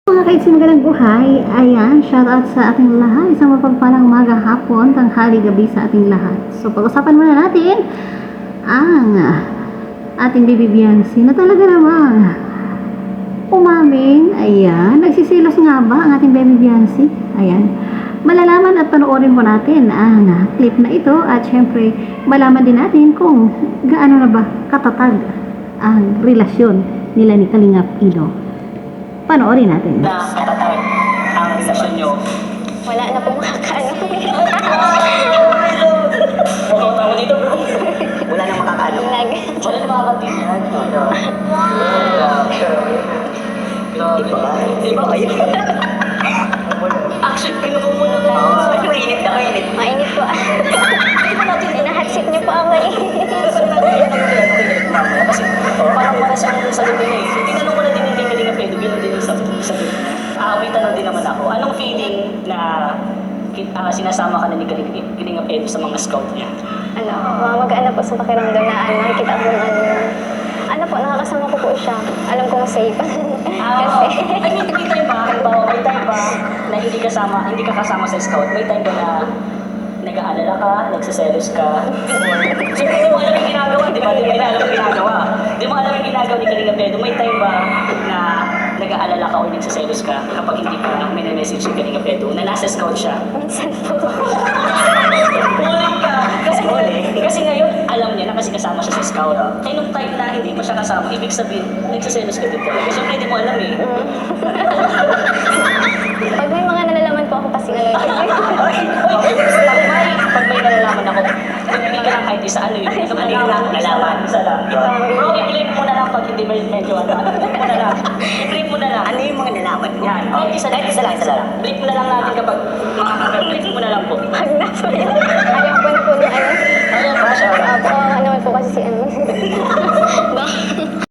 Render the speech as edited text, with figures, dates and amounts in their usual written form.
Mga kaitsi, magandang buhay. Ayan, shoutout sa ating lahat. Isang mapagpalang umaga, hapon, tanghali, gabi sa ating lahat. So, pag-usapan muna natin ang ating baby Biancy na talaga namang umamin. Ayan, nagsisilos nga ba ang ating baby Biancy? Ayan, malalaman at panoorin po natin ang clip na ito at syempre malaman din natin kung gaano na ba katatag ang relasyon nila ni Kalingap Ido. Panoorin natin. Na katatag ang relasyon nyo. Wala na pong makakaano. Oo, tama dito bro. Wala nang makakaano. Lag. Wala nang makakatinag. Grabe ba? Di ba kayo? Action, pinupo mo na lang. Mainit na mainit. Mainit po. Inahatsit niyo po ako eh. Kasi parang para sa akin sa gabi na eh. Tinanong ko na din yung Kalingap Edo, gano'n din yung sa gabi. May tanong din naman ako. Anong feeling na sinasama ka na ni Kalingap Edo sa mga scout niya? Mag-ano po sa pakiramdam na nakikita ko nakakasama ko po siya. Alam kong safe. Kasi, I mean, may time ba, halimbawa, may time ba na hindi ka kasama sa scout? May time ba na nag-aalala ka, nagsiselos ka? So, hindi mo alam yung ginagawa, di ba? Hindi mo alam yung ginagawa. Hindi mo alam yung ginagawa ni Kalingap Edo. May time ba na nag-aalala ka o nagsiselos ka kapag hindi pa may na-message si Kalingap Edo na nasa scout siya? minsan po. Muling ka! Kasi ngayon, alam niya na kasi kasama siya sa scout. Kaya nung time na hindi pa siya kasama, ibig sabihin, nagsiselos ka din talaga. Siyempre, hindi mo alam eh. Pag may mga nalalaman po ako kasi Pag may nalalaman ako, magbigay ka lang kahit isa ano yun. Ito nalaman. Isa lang. Bro, i-blame mo na lang pag hindi medyo ano. I-blame mo na lang. Ano yung mga nalaman mo? Yan. Kahit isa lang. Blame mo na lang natin kapag makakabit. Blame mo na lang po. pag nasa yun.